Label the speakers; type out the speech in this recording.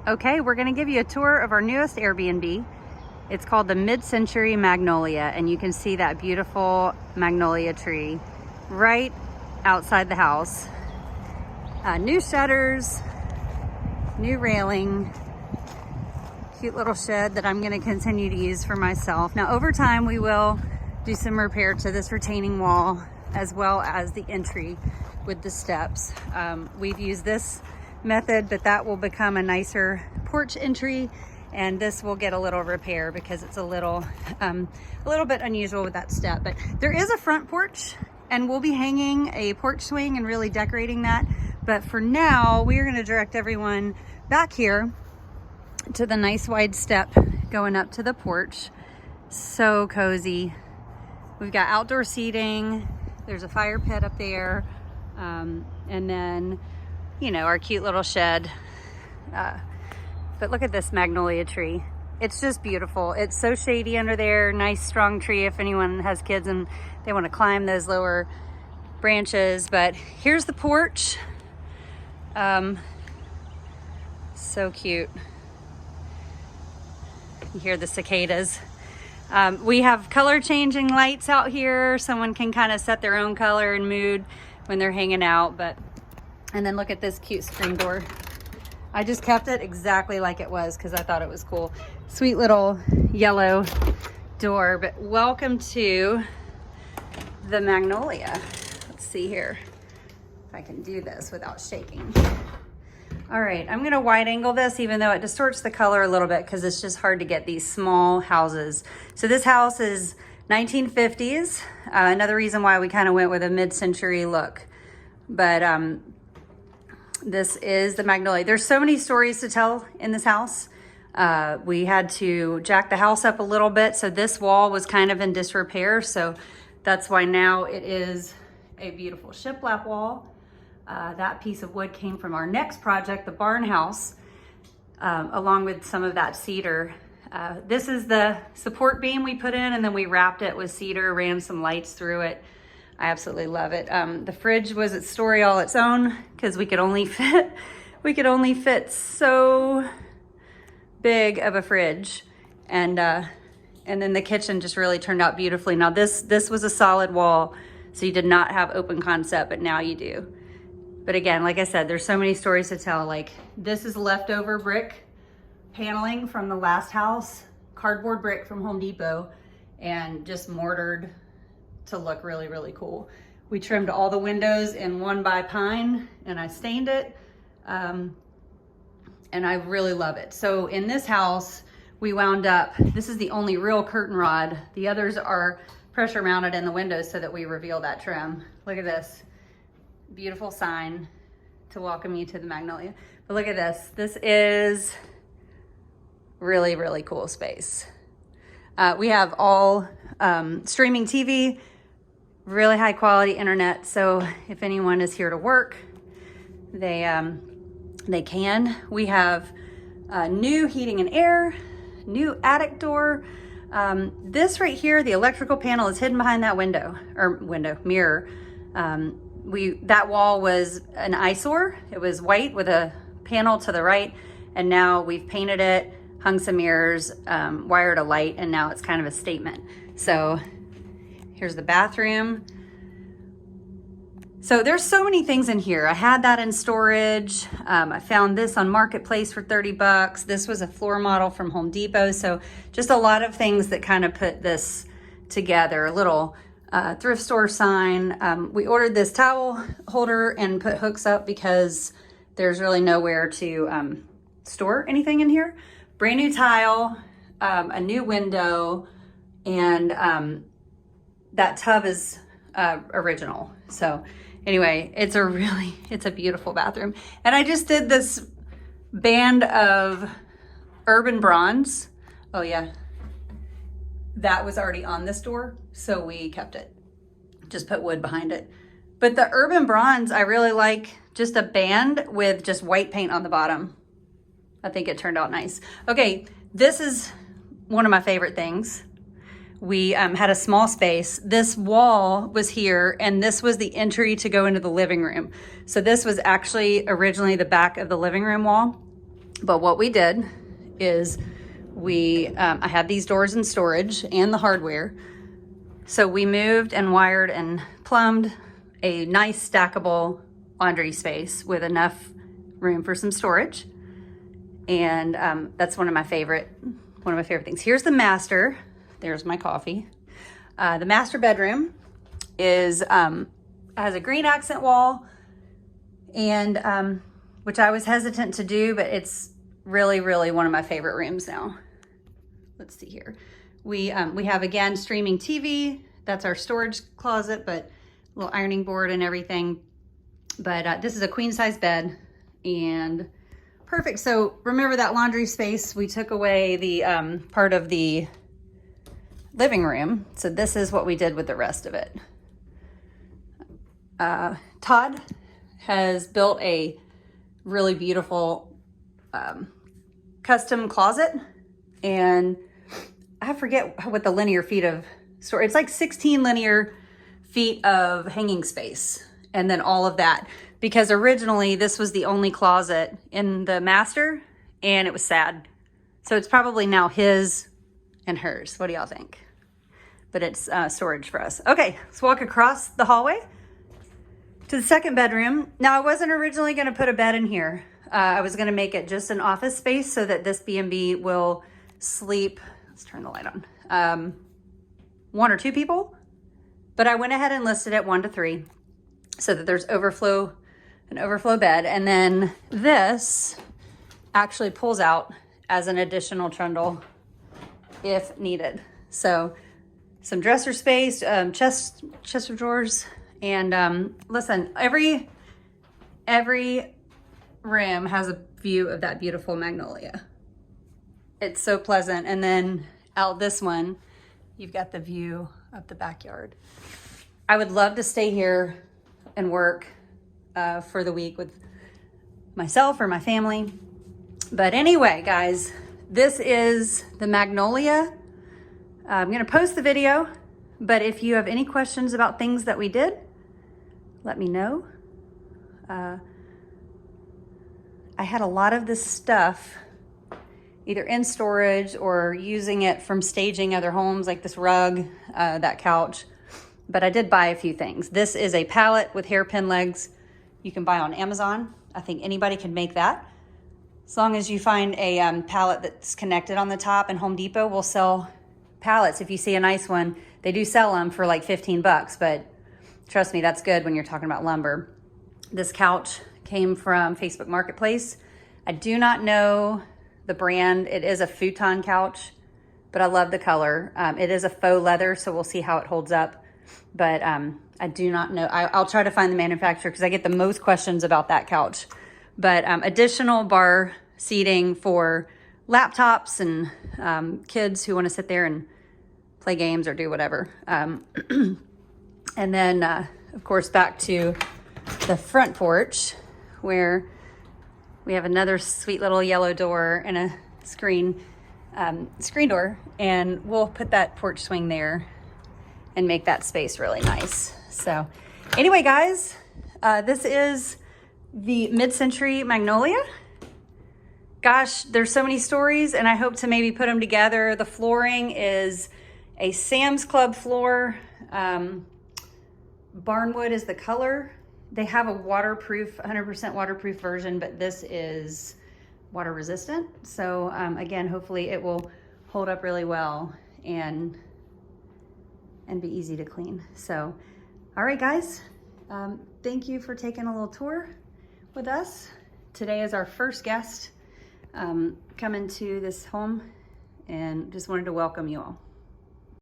Speaker 1: Okay, we're gonna give you a tour of our newest Airbnb. It's called the Mid-Century Magnolia, and you can see that beautiful magnolia tree right outside the house. New shutters, new railing, cute little shed that I'm gonna continue to use for myself. Now over time we will do some repair to this retaining wall as well as the entry with the steps. We've used this method, but that will become a nicer porch entry, and this will get a little repair because it's a little bit unusual with that step. But there is a front porch, and we'll be hanging a porch swing and really decorating that. But for now, we are going to direct everyone back here to the nice wide step going up to the porch. So cozy. We've got outdoor seating. There's a fire pit up there, and then you know, our cute little shed. But look at this magnolia tree. It's just beautiful. It's so shady under there. Nice strong tree if anyone has kids and they want to climb those lower branches. But here's the porch. So cute. You hear the cicadas. We have color changing lights out here. Someone can kind of set their own color and mood when they're hanging out. And then look at this cute screen door. I just kept it exactly like it was because I thought it was cool. Sweet little yellow door. But welcome to the Magnolia. Let's see here if I can do this without shaking. All right, I'm gonna wide angle this even though it distorts the color a little bit because it's just hard to get these small houses. So this house is 1950s. Another reason why we kind of went with a mid-century look. But this is the Magnolia. There's so many stories to tell in this house. We had to jack the house up a little bit, so this wall was kind of in disrepair, so that's why now it is a beautiful shiplap wall. That piece of wood came from our next project, the barn house, along with some of that cedar. This is the support beam we put in, and then we wrapped it with cedar, ran some lights through it. I absolutely love it. The fridge was its story all its own because we could only fit so big of a fridge, and then the kitchen just really turned out beautifully. Now this was a solid wall, so you did not have open concept, but now you do. But again, like I said, there's so many stories to tell. Like this is leftover brick paneling from the last house, cardboard brick from Home Depot, and just mortared to look really, really cool. We trimmed all the windows in 1x pine and I stained it. And I really love it. So in this house, we wound up, this is the only real curtain rod. The others are pressure mounted in the windows so that we reveal that trim. Look at this beautiful sign to welcome you to the Magnolia. But look at this. This is really, really cool space. We have all streaming TV, really high quality internet. So if anyone is here to work, they can. We have new heating and air, new attic door. This right here, the electrical panel is hidden behind that mirror. That wall was an eyesore. It was white with a panel to the right, and now we've painted it, hung some mirrors, wired a light, and now it's kind of a statement. So here's the bathroom. So there's so many things in here. I had that in storage. I found this on Marketplace for 30 bucks. This was a floor model from Home Depot. So just a lot of things that kind of put this together. A little thrift store sign. We ordered this towel holder and put hooks up because there's really nowhere to store anything in here. Brand new tile, a new window, and that tub is original. So anyway, it's a beautiful bathroom. And I just did this band of urban bronze. Oh yeah, that was already on this door, so we kept it. Just put wood behind it. But the urban bronze, I really like just a band with just white paint on the bottom. I think it turned out nice. Okay, this is one of my favorite things. We had a small space. This wall was here, and this was the entry to go into the living room. So this was actually originally the back of the living room wall. But what we did is I had these doors in storage and the hardware. So we moved and wired and plumbed a nice stackable laundry space with enough room for some storage. And that's one of my favorite things. Here's the master. There's my coffee. The master bedroom has a green accent wall, and which I was hesitant to do, but it's really, really one of my favorite rooms now. Let's see here. We have, again, streaming TV. That's our storage closet, but a little ironing board and everything. But this is a queen size bed, and perfect. So remember that laundry space, we took away the part of the living room. So this is what we did with the rest of it. Todd has built a really beautiful custom closet, and I forget what the linear feet of storage. It's like 16 linear feet of hanging space, and then all of that, because originally this was the only closet in the master, and it was sad. So it's probably now his and hers. What do y'all think? But it's storage for us. Okay, let's walk across the hallway to the second bedroom. Now, I wasn't originally gonna put a bed in here. I was gonna make it just an office space so that this B&B will sleep, let's turn the light on, 1 or 2 people. But I went ahead and listed it 1 to 3 so that there's an overflow bed. And then this actually pulls out as an additional trundle if needed. So some dresser space, chest of drawers. And listen, every room has a view of that beautiful Magnolia. It's so pleasant. And then out this one, you've got the view of the backyard. I would love to stay here and work for the week with myself or my family. But anyway, guys, this is the Magnolia. I'm gonna post the video, but if you have any questions about things that we did, let me know. I had a lot of this stuff either in storage or using it from staging other homes, like this rug, that couch, but I did buy a few things. This is a pallet with hairpin legs. You can buy on Amazon. I think anybody can make that. As long as you find a pallet that's connected on the top, and Home Depot will sell pallets. If you see a nice one, they do sell them for like 15 bucks, but trust me, that's good when you're talking about lumber. This couch came from Facebook Marketplace. I do not know the brand. It is a futon couch, but I love the color. It is a faux leather, so we'll see how it holds up. But I do not know. I'll try to find the manufacturer because I get the most questions about that couch. But additional bar seating for laptops and kids who want to sit there and play games or do whatever. And then, of course, back to the front porch where we have another sweet little yellow door and a screen door. And we'll put that porch swing there and make that space really nice. So anyway, guys, this is the mid-century Magnolia. Gosh, there's so many stories, and I hope to maybe put them together. The flooring is a Sam's Club floor. Barnwood is the color. They have a waterproof, 100% waterproof version, but this is water resistant. So again, hopefully it will hold up really well and be easy to clean. So, all right, guys, thank you for taking a little tour with us. Today is our first guest coming to this home, and just wanted to welcome you all.